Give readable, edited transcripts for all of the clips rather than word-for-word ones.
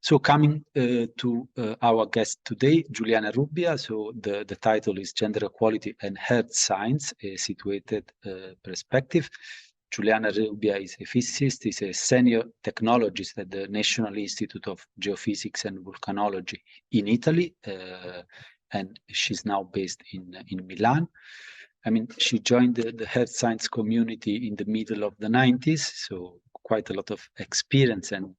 So coming to our guest today, Juliana Rubbia. So the title is Gender Equality and Earth Science, a situated perspective. Juliana Rubbia is a physicist, is a senior technologist at the National Institute of Geophysics and Volcanology in Italy, and she's now based in Milan. I mean, she joined the Earth Science community in the middle of the 90s, so quite a lot of experience and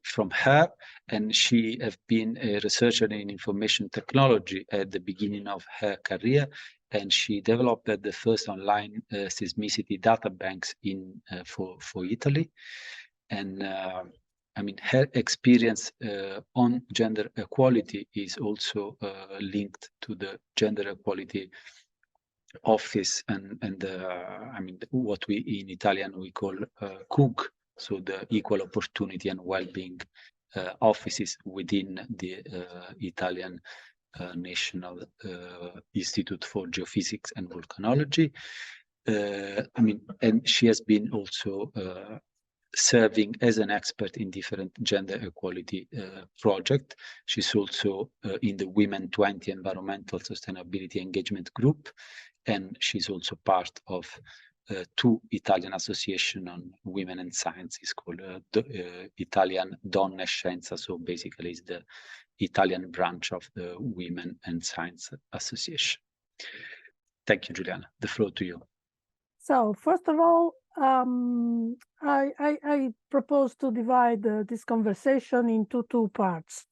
from her, and she has been a researcher in information technology at the beginning of her career, and she developed the first online seismicity data banks for Italy. And I mean, her experience on gender equality is also linked to the gender equality office and I mean, what we in Italian we call CUG, so the Equal Opportunity and Wellbeing offices within the Italian National Institute for Geophysics and Volcanology. I mean, and she has been also serving as an expert in different gender equality projects. She's also in the Women 20 Environmental Sustainability Engagement Group, and she's also part of two Italian associations on women and science. It's called the Italian Donne e Scienza, so basically it's the Italian branch of the Women and Science Association. Thank you, Juliana. The floor to you. So first of all, I propose to divide this conversation into two parts.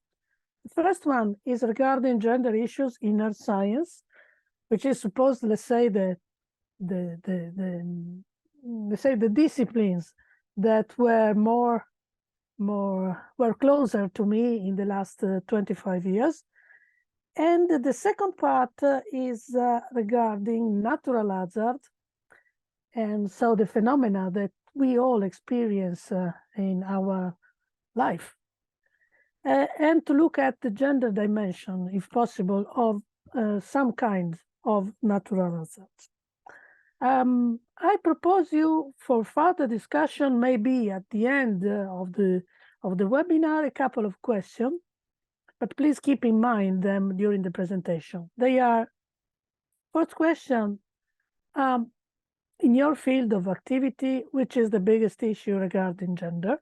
The first one is regarding gender issues in earth science, which is supposed, let's say, the disciplines that were were closer to me in the last 25 years. And the second part is regarding natural hazard, and so the phenomena that we all experience in our life, and to look at the gender dimension, if possible, of some kind of natural hazards. I propose you for further discussion, maybe at the end of the webinar, a couple of questions, but please keep in mind them during the presentation. They are, first question, in your field of activity, which is the biggest issue regarding gender?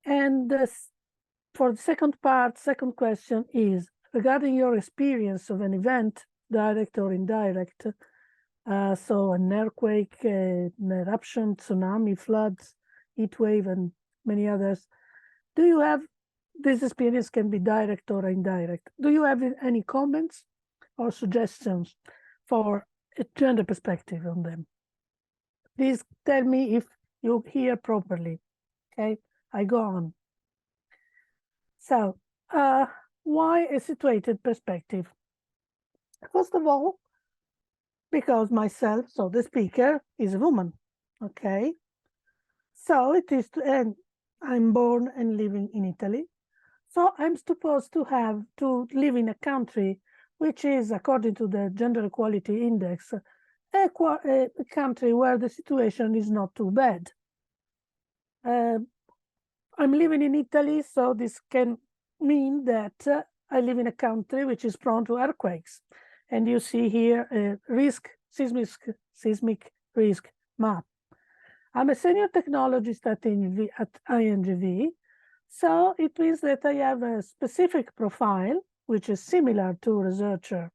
And for the second part, second question is regarding your experience of an event, direct or indirect, so an earthquake, an eruption, tsunami, floods, heat wave, and many others. Do you have, this experience can be direct or indirect. Do you have any comments or suggestions for a gender perspective on them? Please tell me if you hear properly. Okay, I go on. So, why a situated perspective? First of all, because myself, so the speaker, is a woman. Okay, so it is, and I'm born and living in Italy. So I'm supposed to have to live in a country which is, according to the Gender Equality Index, a country where the situation is not too bad. I'm living in Italy, so this can mean that I live in a country which is prone to earthquakes. And you see here a seismic risk map. I'm a senior technologist at INGV, so it means that I have a specific profile, which is similar to researcher,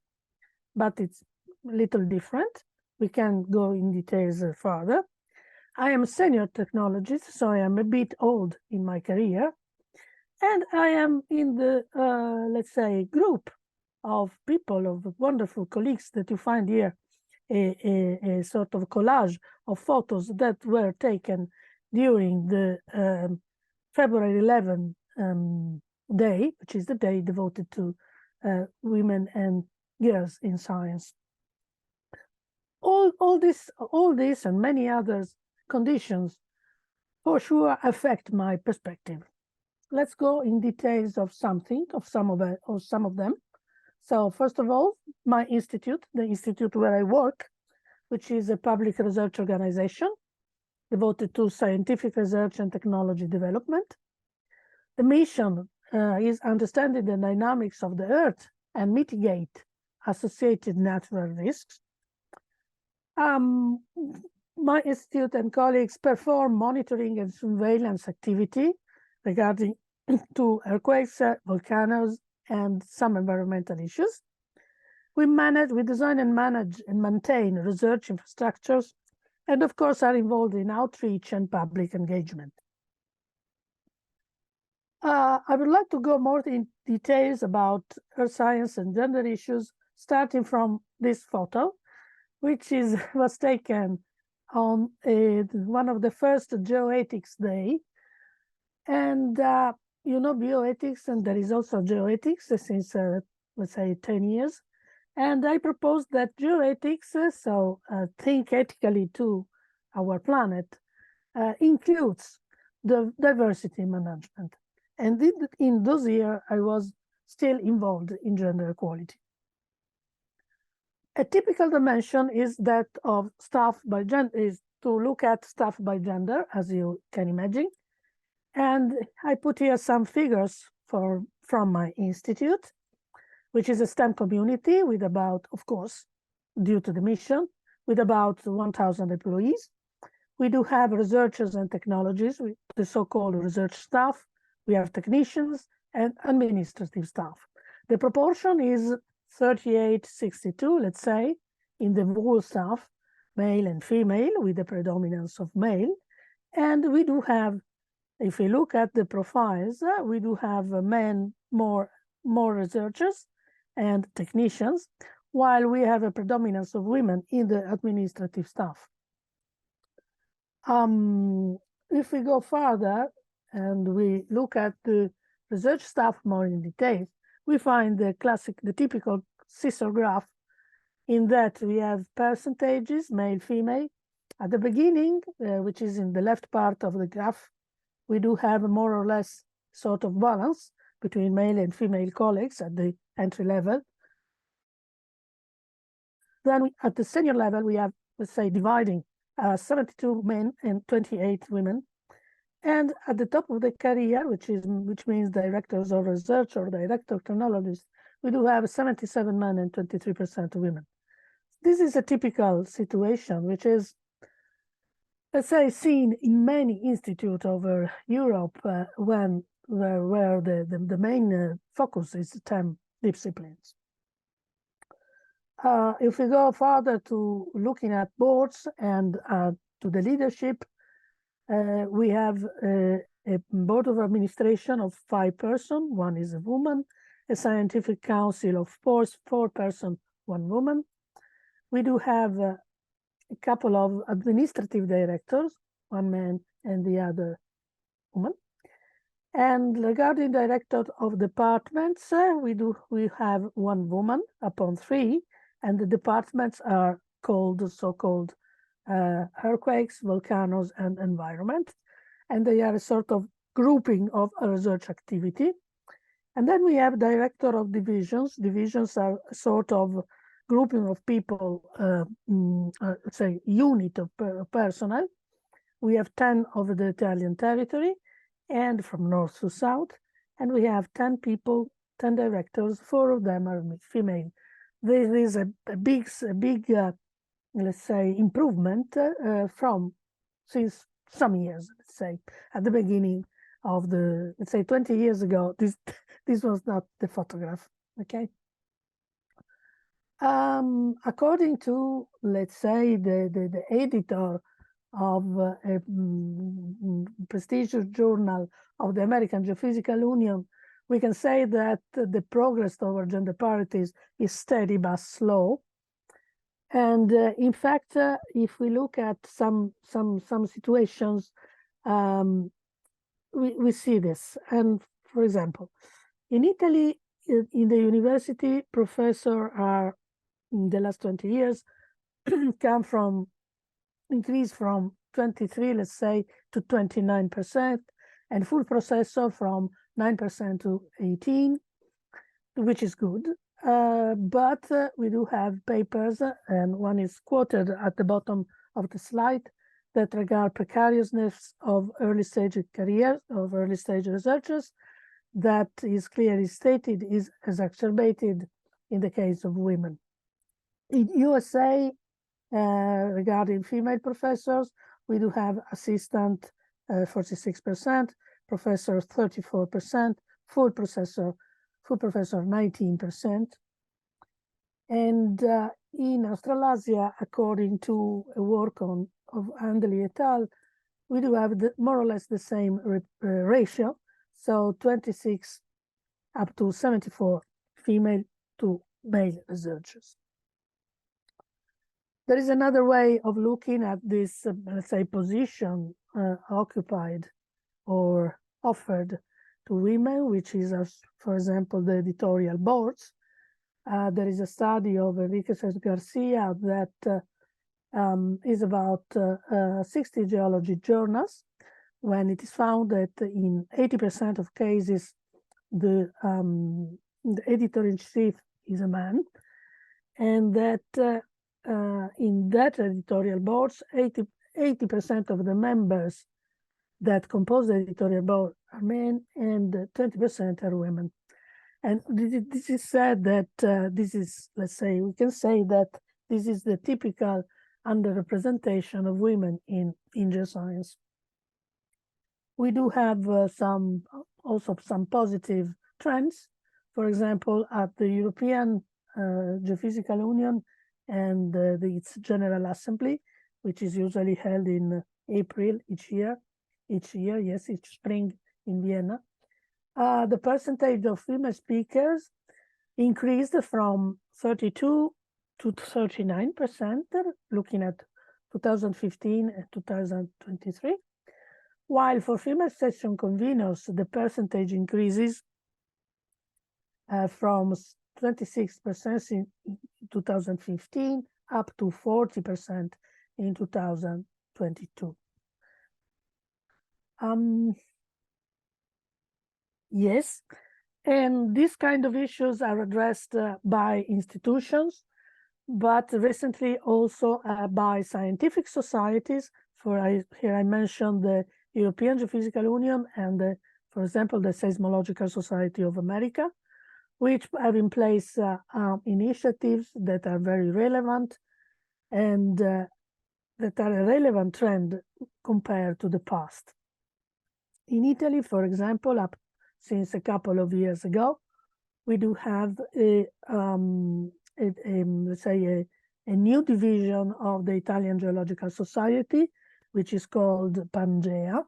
but it's a little different. We can go in details further. I am a senior technologist, so I am a bit old in my career. And I am in the, let's say, group of people, of wonderful colleagues that you find here, a sort of collage of photos that were taken during the February 11 day, which is the day devoted to women and girls in science. All this and many other conditions for sure affect my perspective. Let's go in details of some of them. So first of all, my institute, the institute where I work, which is a public research organization devoted to scientific research and technology development. The mission is understanding the dynamics of the Earth and mitigate associated natural risks. My institute and colleagues perform monitoring and surveillance activity regarding to earthquakes, volcanoes, and some environmental issues. We design and manage and maintain research infrastructures, and of course are involved in outreach and public engagement. I would like to go more in details about earth science and gender issues, starting from this photo, which was taken on one of the first Geoethics Day. And you know bioethics, and there is also geoethics since, let's say, 10 years. And I proposed that geoethics, think ethically to our planet, includes the diversity management. And in those years, I was still involved in gender equality. A typical dimension is that of staff by gender, is to look at staff by gender, as you can imagine. And I put here some figures from my institute, which is a STEM community with about, of course, due to the mission, with about 1,000 employees. We do have researchers and technologists, with the so-called research staff. We have technicians and administrative staff. The proportion is 38-62, let's say, in the whole staff, male and female, with the predominance of male. And we do have, if we look at the profiles, we do have men, more researchers and technicians, while we have a predominance of women in the administrative staff. If we go further and we look at the research staff more in detail, we find the typical scissor graph, in that we have percentages, male, female. At the beginning, which is in the left part of the graph, we do have a more or less sort of balance between male and female colleagues at the entry level. Then at the senior level, we have, let's say, dividing 72 men and 28 women. And at the top of the career, which means directors of research or director technologists, we do have 77 men and 23% women. This is a typical situation, which is, let's say, seen in many institutes over Europe, where the main focus is STEM disciplines. If we go further to looking at boards and to the leadership, we have a board of administration of 5 persons, 1 is a woman, a scientific council of 4 persons, 1 woman. We do have a couple of administrative directors, 1 man and the other woman. And regarding director of departments, we have 1 woman upon 3, and the departments are called so-called earthquakes, volcanoes, and environment. And they are a sort of grouping of research activity. And then we have director of divisions. Divisions are a sort of grouping of people, say unit of personnel. We have 10 over the Italian territory and from north to south. And we have 10 people, 10 directors, 4 of them are female. There is a big let's say, improvement since some years, let's say. At the beginning of the, let's say, 20 years ago, this was not the photograph, okay? According to, let's say, the editor of a prestigious journal of the American Geophysical Union, we can say that the progress toward gender parity is steady but slow. And in fact, if we look at some situations, we see this. And for example, in Italy, in the university, professors are in the last 20 years increased from 23, let's say, to 29%, and full professor from 9% to 18, which is good. But we do have papers, and one is quoted at the bottom of the slide, that regard precariousness of early stage careers, of early stage researchers, that is clearly stated is exacerbated in the case of women. In USA, regarding female professors, we do have assistant 46%, professor 34%, full professor 19%. And in Australasia, according to a work of Andeli et al., we do have more or less the same ratio. So 26 up to 74 female to male researchers. There is another way of looking at this, let's say, position occupied or offered to women, which is, for example, the editorial boards. There is a study of Enrique Garcia that is about 60 geology journals, when it is found that in 80% of cases, the editor-in-chief is a man, and that in that editorial boards, 80% of the members that compose the editorial board are men and 20% are women. And this is said that this is, let's say, we can say that this is the typical underrepresentation of women in geoscience. We do have also some positive trends. For example, at the European Geophysical Union and its General Assembly, which is usually held in April each year, yes, each spring in Vienna, the percentage of female speakers increased from 32 to 39%, looking at 2015 and 2023, while for female session conveners, the percentage increases from 26% in 2015 up to 40% in 2022. Yes, and these kind of issues are addressed by institutions, but recently also by scientific societies. Here I mentioned the European Geophysical Union and, for example, the Seismological Society of America, which have in place initiatives that are very relevant and that are a relevant trend compared to the past. In Italy, for example, since a couple of years ago, we do have let's say a new division of the Italian Geological Society, which is called Pangea,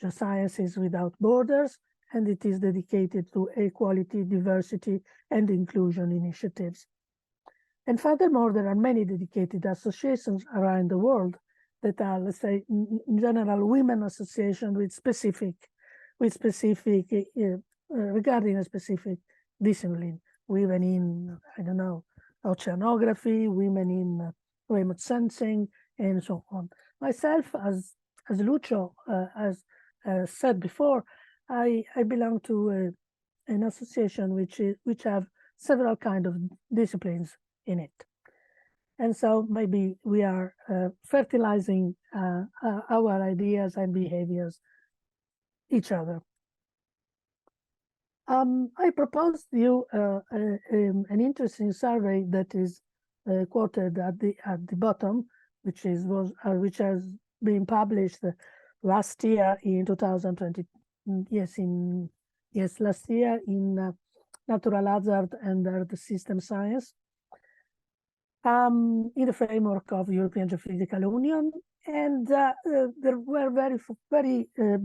Geosciences Without Borders, and it is dedicated to equality, diversity, and inclusion initiatives. And furthermore, there are many dedicated associations around the world that are, let's say, in general, women associations with specific regarding a specific discipline. Women in, I don't know, oceanography, women in remote sensing, and so on. Myself, as Lucio has said before, I belong to an association which have several kind of disciplines in it. And so maybe we are fertilizing our ideas and behaviors each other. I proposed you an interesting survey that is quoted at the bottom, which has been published last year in 2020. Last year in Natural Hazard and Earth System Science, in the framework of European Geophysical Union, and there were very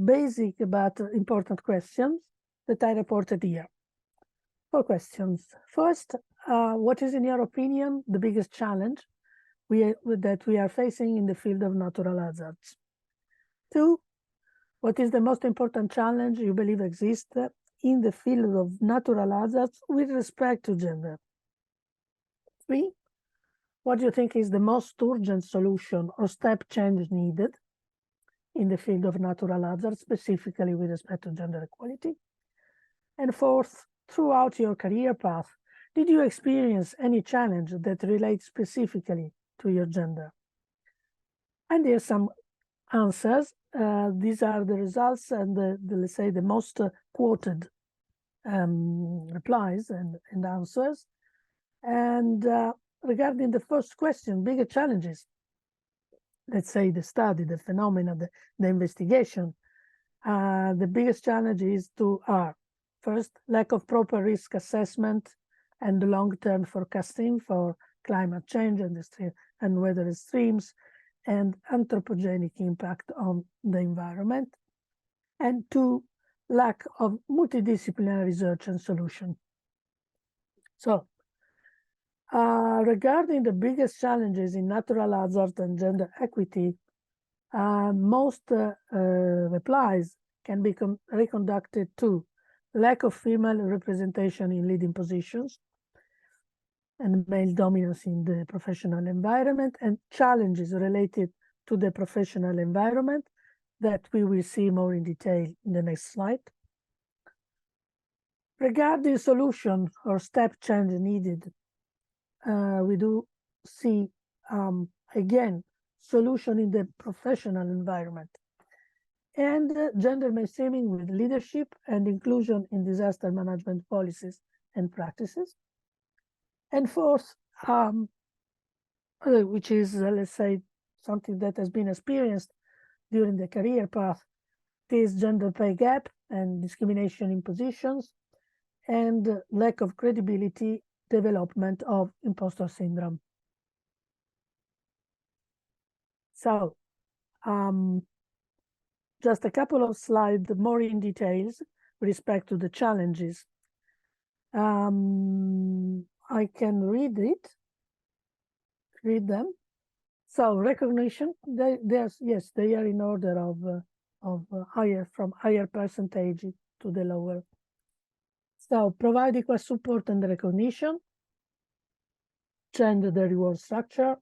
basic but important questions that I reported here. 4 questions. First, what is, in your opinion, the biggest challenge that we are facing in the field of natural hazards? 2, what is the most important challenge you believe exists in the field of natural hazards with respect to gender? 3, what do you think is the most urgent solution or step change needed in the field of natural hazards, specifically with respect to gender equality? And 4th, throughout your career path, did you experience any challenge that relates specifically to your gender? And there's some answers. These are the results and let's say the most quoted replies and answers. And regarding the first question, bigger challenges, let's say the study, the phenomena, the investigation, the biggest challenges are first, lack of proper risk assessment and long-term forecasting for climate change and weather extremes and anthropogenic impact on the environment. And two, lack of multidisciplinary research and solution. So regarding the biggest challenges in natural hazard and gender equity, most replies can be reconducted to lack of female representation in leading positions and male dominance in the professional environment, and challenges related to the professional environment that we will see more in detail in the next slide. Regarding solution or step change needed, we do see, again, solution in the professional environment and gender mainstreaming with leadership and inclusion in disaster management policies and practices. And fourth, which is, let's say, something that has been experienced during the career path, is gender pay gap and discrimination in positions and lack of credibility, development of imposter syndrome. So just a couple of slides more in details with respect to the challenges. I can read them. So recognition, they are in order of from higher percentage to the lower. So provide equal support and recognition, change the reward structure,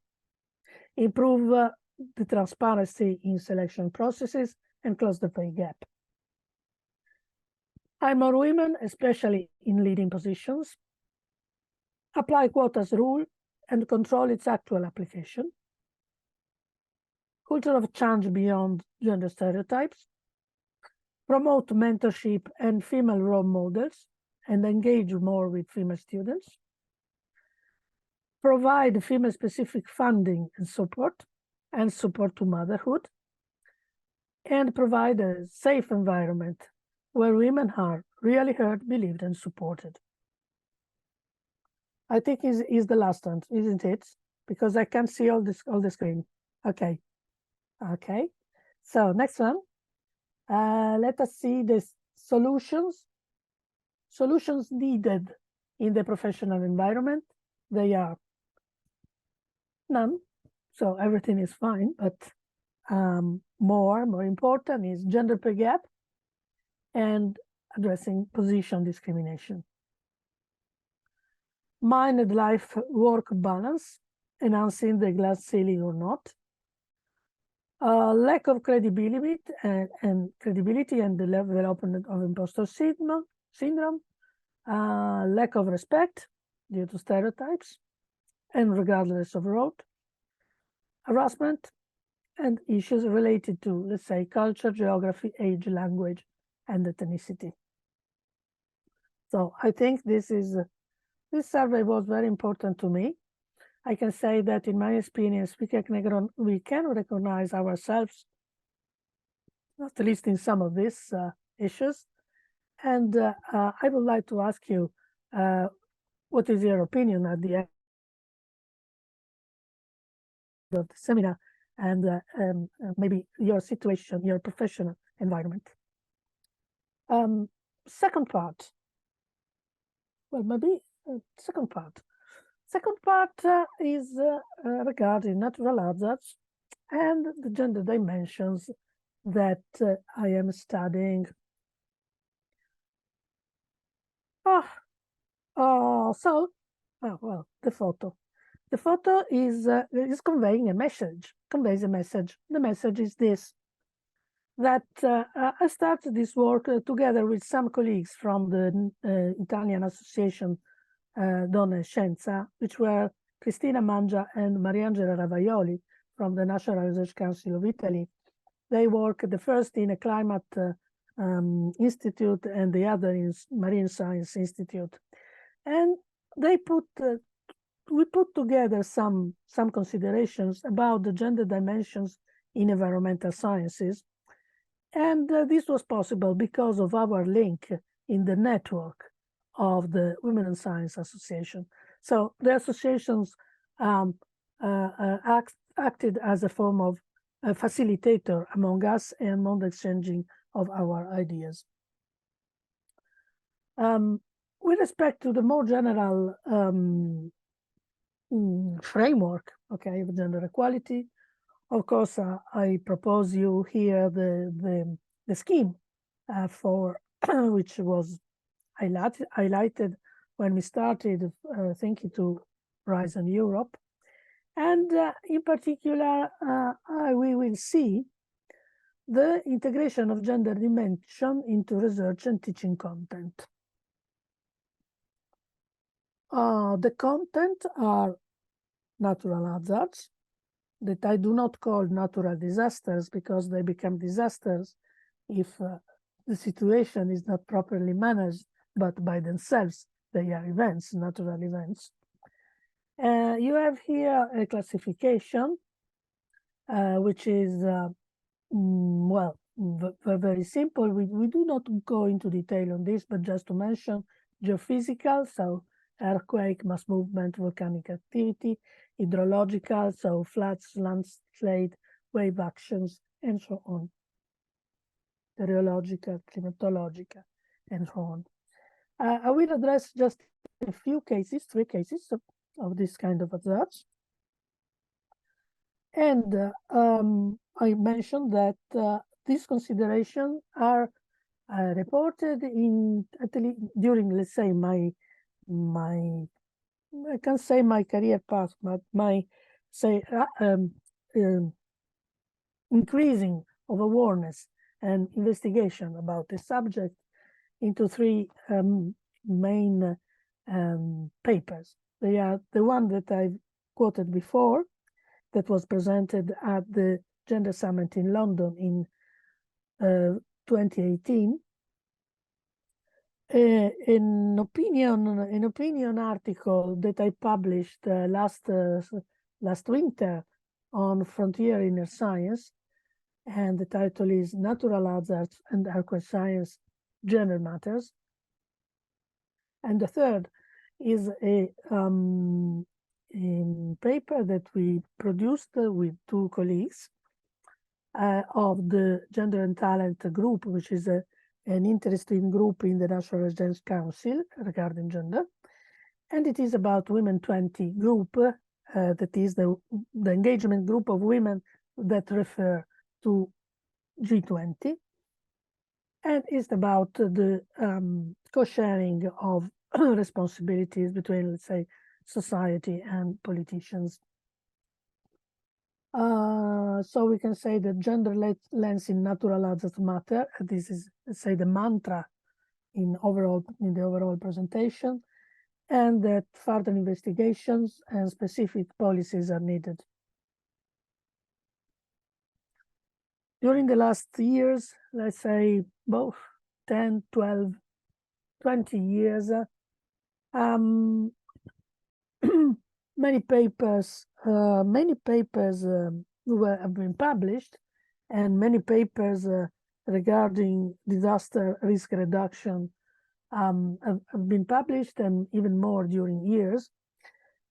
improve the transparency in selection processes, and close the pay gap. Hire more women, especially in leading positions. Apply quotas rule and control its actual application. Culture of change beyond gender stereotypes. Promote mentorship and female role models and engage more with female students. Provide female-specific funding and support to motherhood. And provide a safe environment where women are really heard, believed, and supported. I think is the last one, isn't it? Because I can't see all the screen. Okay. So next one. Let us see the solutions needed in the professional environment. They are none. So everything is fine, but more important is gender pay gap and addressing position discrimination. Mind life work balance, enhancing the glass ceiling or not. Lack of credibility and the development of imposter syndrome. Lack of respect due to stereotypes and regardless of role. Harassment and issues related to, let's say, culture, geography, age, language, and ethnicity. So I think this survey was very important to me. I can say that in my experience, we can recognize ourselves, not least in some of these issues. And I would like to ask you, what is your opinion at the end of the seminar, and maybe your situation, your professional environment. Second part. Well, maybe second part. Second part is regarding natural hazards and the gender dimensions that I am studying. Well, the photo. The photo is conveying a message, conveys a message. The message is this, that I started this work together with some colleagues from the Italian Association Donne e Scienza, which were Cristina Mangia and Mariangela Ravaioli from the National Research Council of Italy, They work the first in a climate institute and the other in Marine Science Institute. And they we put together some considerations about the gender dimensions in environmental sciences. And this was possible because of our link in the network of the Women in Science Association. So the associations acted as a form of a facilitator among us and among the exchanging of our ideas. With respect to the more general framework, okay, of gender equality, of course, I propose you here the scheme for which was highlighted when we started thinking to Rise in Europe. And in particular, we will see the integration of gender dimension into research and teaching content. The content are natural hazards that I do not call natural disasters because they become disasters if the situation is not properly managed, but by themselves, they are events, natural events. You have here a classification, which is, well, very simple. We do not go into detail on this, but just to mention geophysical, so earthquake, mass movement, volcanic activity, hydrological, so floods, landslide, wave actions, and so on. Meteorological, climatological, and so on. I will address just a few cases, 3 cases of this kind of hazards. And I mentioned that these considerations are reported in during, let's say, my I can't say my career path, but my say increasing of awareness and investigation about the subject into 3 main papers. They are the one that I've quoted before, that was presented at the Gender Summit in London in 2018. An opinion article that I published last winter on Frontier in Earth Science, and the title is Natural Hazards and Earthquake Science, Gender Matters. And the third is a paper that we produced with 2 colleagues of the Gender and Talent group, which is an interesting group in the National Residence Council regarding gender. And it is about Women 20 group, that is the engagement group of women that refer to G20. And it's about the co-sharing of responsibilities between, let's say, society and politicians. So we can say that gender lens in natural hazards matter. This is, let's say, the mantra in the overall presentation, and that further investigations and specific policies are needed. During the last years, let's say both 10, 12, 20 years, many papers have been published, and many papers regarding disaster risk reduction have been published, and even more during years.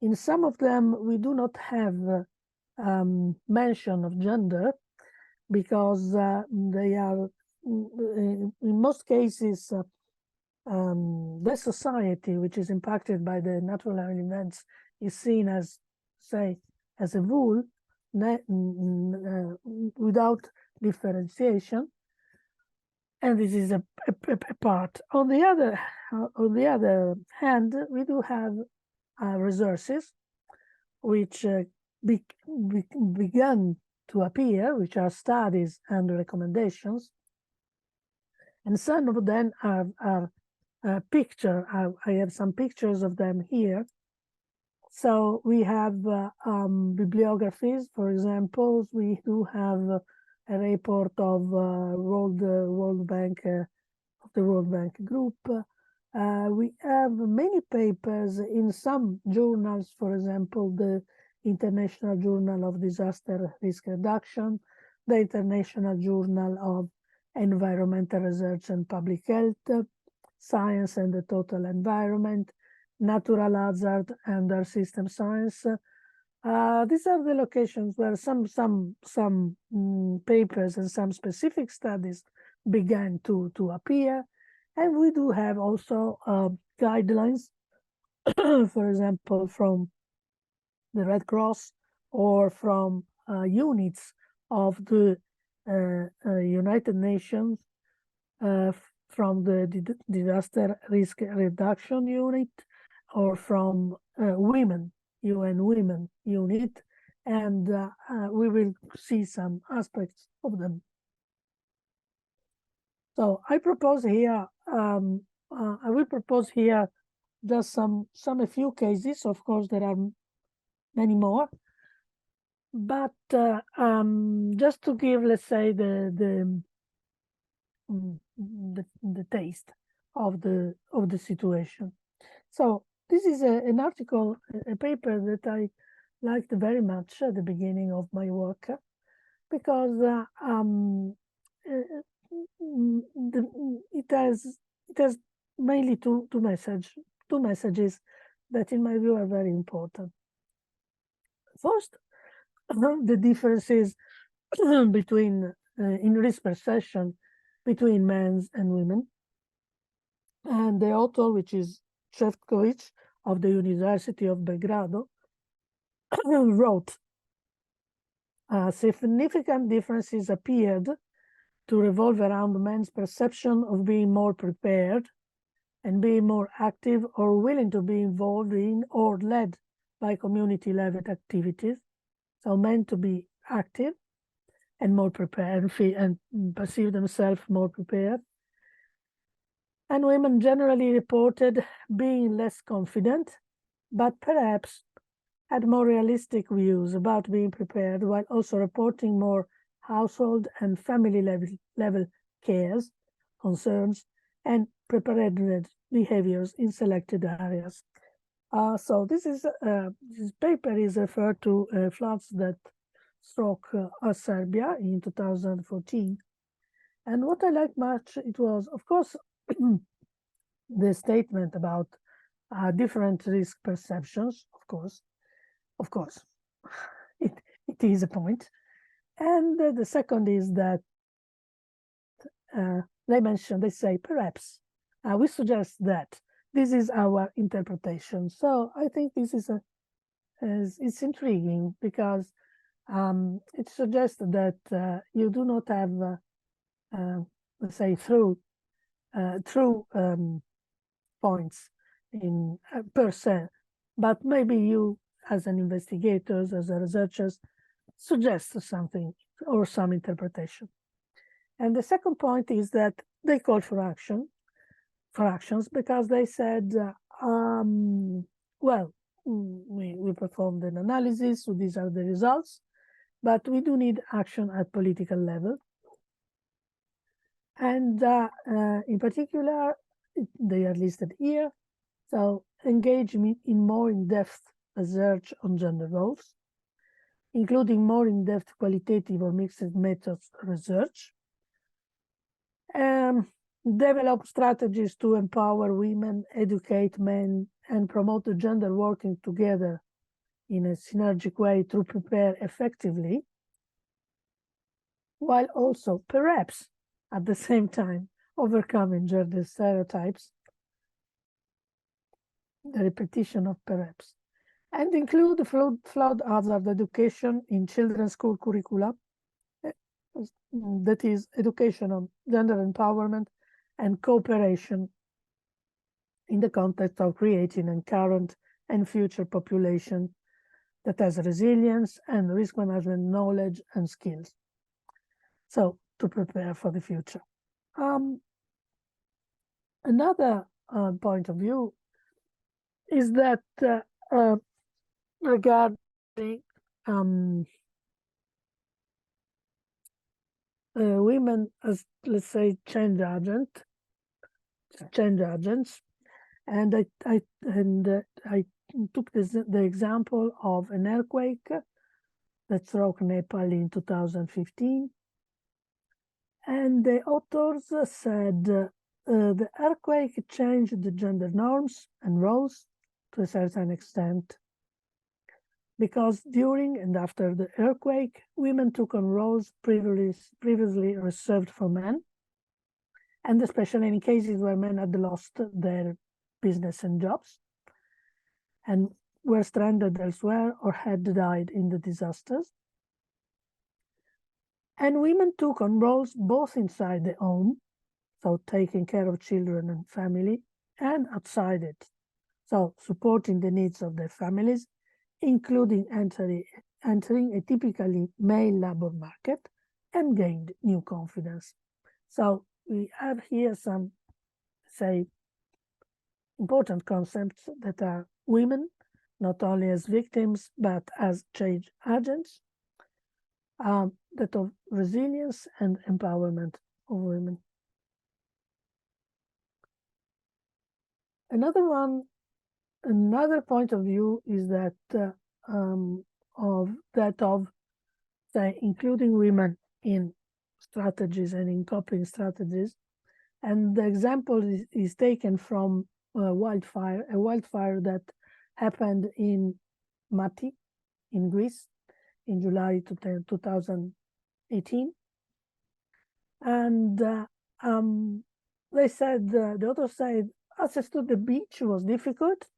In some of them, we do not have mention of gender, because they are, in most cases, the society which is impacted by the natural events is seen as, say, as a whole, without differentiation, and this is a part. On the other hand, we do have resources which began to appear, which are studies and recommendations, and some of them are picture. I have some pictures of them here. So we have bibliographies, for example. We do have a report of World Bank of the World Bank Group. We have many papers in some journals, for example, the International Journal of Disaster Risk Reduction, the International Journal of Environmental Research and Public Health, Science and the Total Environment, Natural Hazard and Earth System Science. These are the locations where some papers and some specific studies began to appear. And we do have also guidelines, for example, from the Red Cross or from units of the United Nations, from the Disaster Risk Reduction Unit, or from UN Women Unit, and we will see some aspects of them. So I propose here, I will propose here just a few cases. Of course, there are many more, but just to give, let's say, the taste of the situation. So this is an article, a paper that I liked very much at the beginning of my work, because it has mainly two messages that, in my view, are very important. First, the differences between in risk perception between men and women. And the author, which is Šefčovič of the University of Belgrado, wrote, significant differences appeared to revolve around men's perception of being more prepared and being more active or willing to be involved in or led by community-level activities. So men to be active and more prepared and perceive themselves more prepared. And women generally reported being less confident, but perhaps had more realistic views about being prepared, while also reporting more household and family level cares, concerns, and preparedness behaviors in selected areas. So this paper is referred to floods that struck Serbia in 2014. And what I liked much, it was, of course, the statement about different risk perceptions, of course, it is a point. And the second is that they say, perhaps, we suggest that this is our interpretation. So I think this is it's intriguing, because it suggests that you do not have, let's say, true points in per se, but maybe you, as an investigator, as a researcher, suggest something or some interpretation. And the second point is that they called for actions, because they said, well, we performed an analysis, so these are the results, but we do need action at political level. And in particular, they are listed here. So engage in more in-depth research on gender roles, including more in-depth qualitative or mixed methods research. Develop strategies to empower women, educate men, and promote the gender working together in a synergic way to prepare effectively, while also perhaps at the same time overcoming gender stereotypes, the repetition of perhaps, and include flood hazard education in children's school curricula, that is education on gender empowerment and cooperation in the context of creating a current and future population that has resilience and risk management knowledge and skills. So to prepare for the future. Another point of view is that regarding women as, let's say, change agents, and I took the example of an earthquake that struck Nepal in 2015, and the authors said the earthquake changed the gender norms and roles to a certain extent, because during and after the earthquake, women took on roles previously reserved for men, and especially in cases where men had lost their business and jobs and were stranded elsewhere or had died in the disasters. And women took on roles both inside the home, so taking care of children and family, and outside it, so supporting the needs of their families, including entering a typically male labor market, and gained new confidence. So we have here some, say, important concepts that are women, not only as victims, but as change agents, that of resilience and empowerment of women. Another point of view is that of say, including women in strategies and in coping strategies. And the example is taken from a wildfire that happened in Mati in Greece in July 2018. And they said, the author said, access to the beach was difficult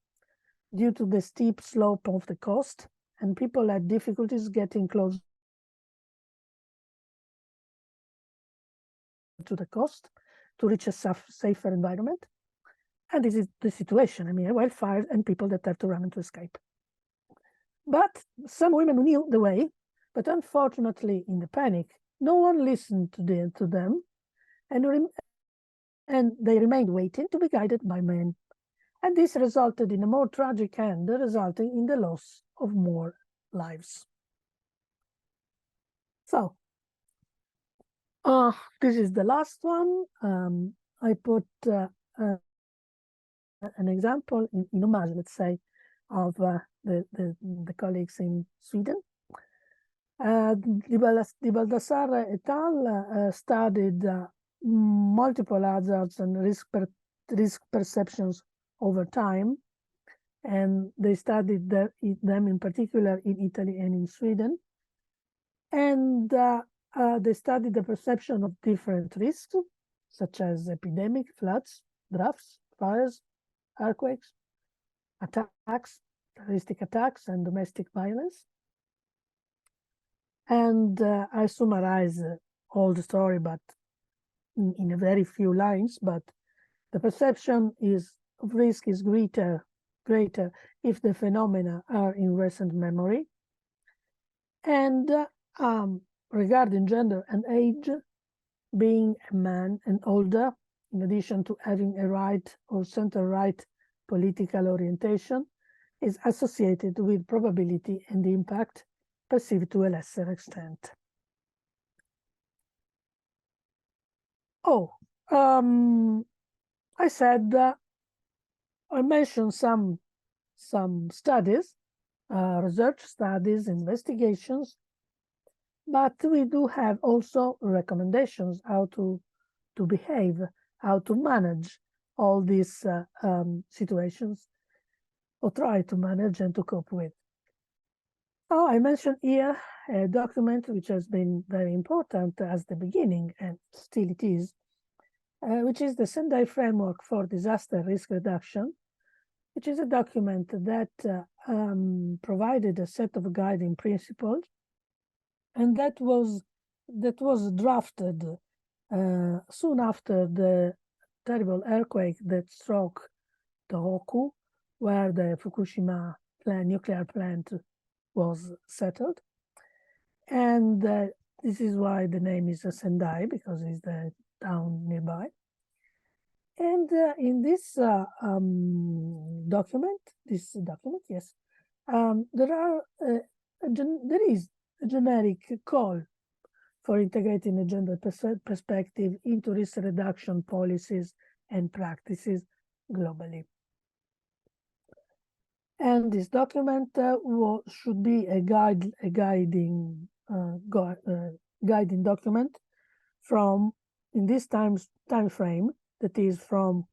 due to the steep slope of the coast, and people had difficulties getting close to the coast to reach a safer environment. And this is the situation. I mean, wildfires and people that have to run and to escape. But some women knew the way, but unfortunately, in the panic, no one listened to them, and they remained waiting to be guided by men. And this resulted in a more tragic end, resulting in the loss of more lives. So, this is the last one. I put an example in homage, let's say, of the colleagues in Sweden. Di Baldassarre et al. Studied multiple hazards and risk perceptions over time, and they studied them in particular in Italy and in Sweden. And they studied the perception of different risks, such as epidemic, floods, droughts, fires, earthquakes, attacks, terroristic attacks, and domestic violence. And I summarize all the story, but in a very few lines. But the perception of risk is greater if the phenomena are in recent memory. And regarding gender and age, being a man and older, in addition to having a right or center-right political orientation, is associated with probability and impact perceived to a lesser extent. I said I mentioned some studies, research studies, investigations, but we do have also recommendations how to behave, how to manage all these situations, or try to manage and to cope with. I mentioned here a document which has been very important as the beginning, and still it is, which is the Sendai Framework for Disaster Risk Reduction, which is a document that provided a set of guiding principles, and that was drafted soon after the terrible earthquake that struck Tohoku, where the Fukushima nuclear plant was settled. And this is why the name is Sendai, because it's the town nearby. And in this document, yes, there is a generic call for integrating a gender perspective into risk reduction policies and practices globally. And this document should be a guiding document from, in this time frame, that is from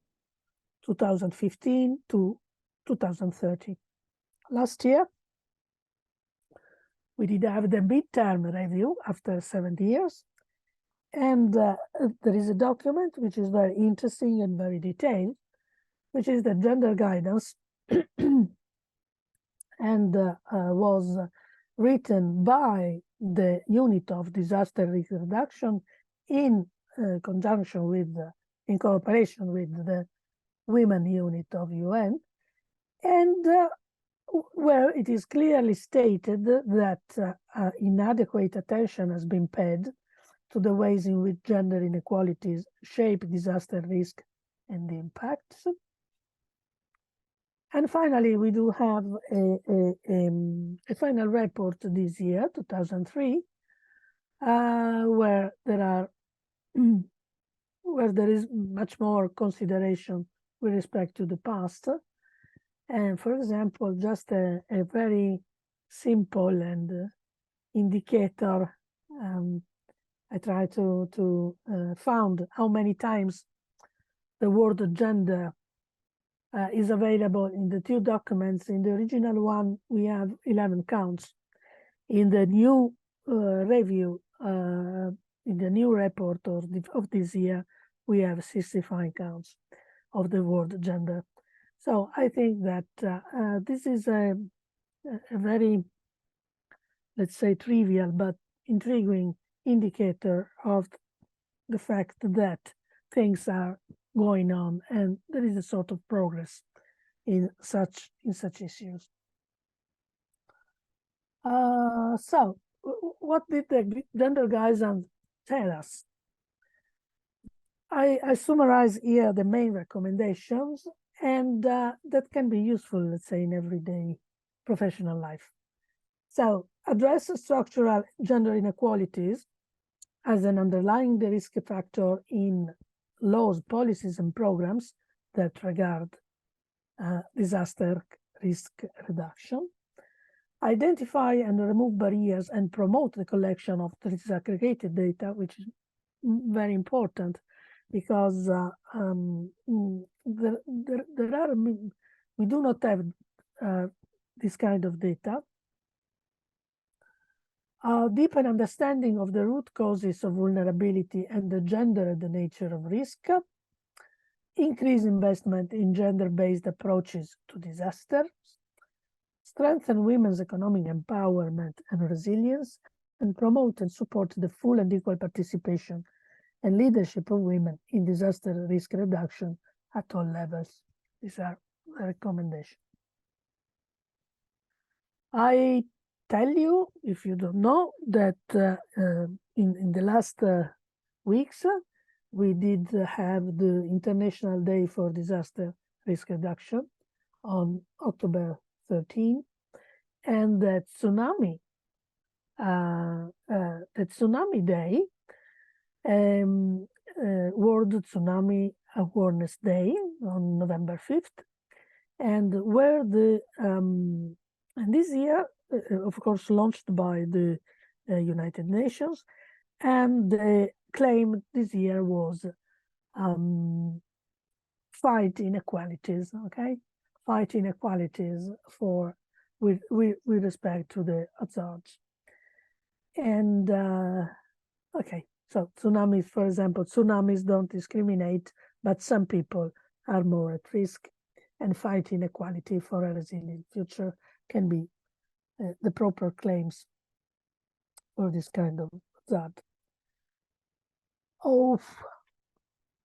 2015 to 2030. Last year, we did have the midterm review after 70 years. And there is a document which is very interesting and very detailed, which is the gender guidance and was written by the unit of disaster risk reduction in conjunction with, in cooperation with the women unit of UN, and where it is clearly stated that inadequate attention has been paid to the ways in which gender inequalities shape disaster risk and the impacts. And finally, we do have a final report this year, 2003, where there is much more consideration with respect to the past. And for example, just a very simple and indicator. I try to found how many times the word gender is available in the two documents. In the original one, we have 11 counts. In the new review, in the new report of this year, we have 65 counts of the word gender. So I think that this is a very, let's say, trivial but intriguing indicator of the fact that things are going on and there is a sort of progress in such issues. So what did the gender guidance tell us? I summarize here the main recommendations, and that can be useful, let's say, in everyday professional life. So address structural gender inequalities as an underlying risk factor in laws, policies, and programs that regard disaster risk reduction. Identify and remove barriers and promote the collection of disaggregated data, which is very important because we do not have this kind of data. Deepen understanding of the root causes of vulnerability and the gender and the nature of risk. Increase investment in gender-based approaches to disasters. Strengthen women's economic empowerment and resilience, and promote and support the full and equal participation and leadership of women in disaster risk reduction at all levels. These are the recommendations. I tell you, if you don't know, that in the last weeks, we did have the International Day for Disaster Risk Reduction on October 13, and that Tsunami Day, World Tsunami Awareness Day on November 5th, and where the and this year, of course, launched by the United Nations, and the claim this year was fight inequalities. Okay, fight inequalities with respect to the hazards. And okay, so tsunamis, for example, tsunamis don't discriminate, but some people are more at risk, and fight inequality for a resilient future can be the proper claims for this kind of hazard. Oh,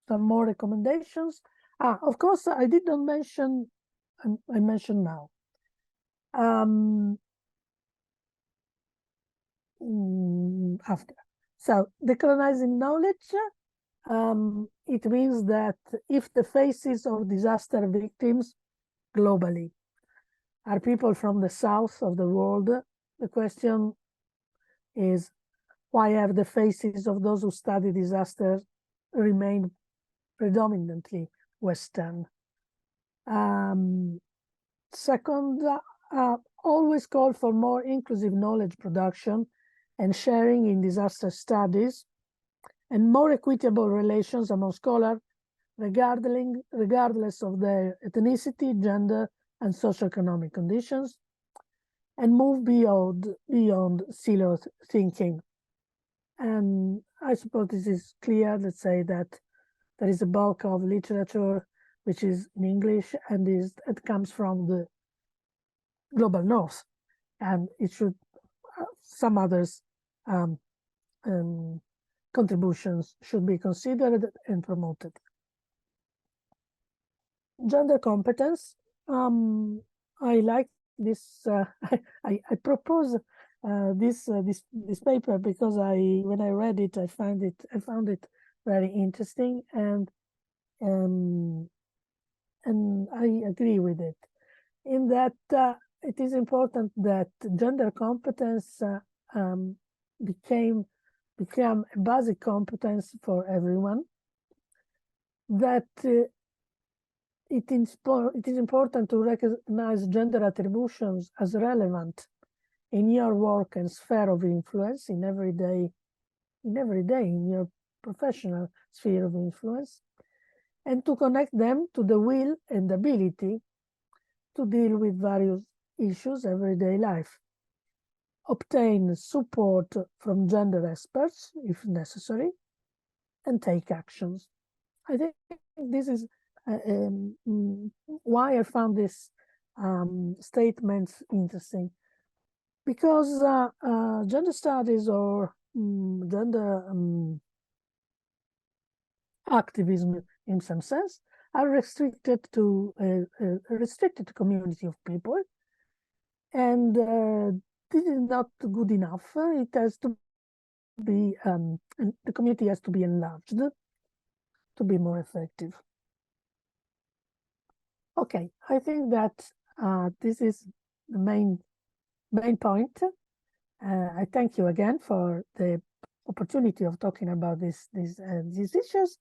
some more recommendations. Of course, I did not mention, I mentioned now. After. So decolonizing knowledge, it means that if the faces of disaster victims globally are people from the south of the world, the question is, why have the faces of those who study disaster remained predominantly Western. Second, always call for more inclusive knowledge production and sharing in disaster studies, and more equitable relations among scholars, regardless of their ethnicity, gender, and socioeconomic conditions, and move beyond silo thinking. And I suppose this is clear. Let's say that there is a bulk of literature which is in English, and it comes from the global north, and it should some others contributions should be considered and promoted. Gender competence. I like this. I propose this paper because when I read it, I found it very interesting, and I agree with it. In that it is important that gender competence become a basic competence for everyone. That it is important to recognize gender attributions as relevant in your work and sphere of influence in every day in your professional sphere of influence, and to connect them to the will and ability to deal with various issues everyday life. Obtain support from gender experts if necessary, and take actions. I think this is why I found this statement interesting, because gender studies or gender activism, in some sense, are restricted to a restricted community of people, and this is not good enough. It has to be the community has to be enlarged to be more effective. Okay, I think that this is the main point. I thank you again for the opportunity of talking about these issues,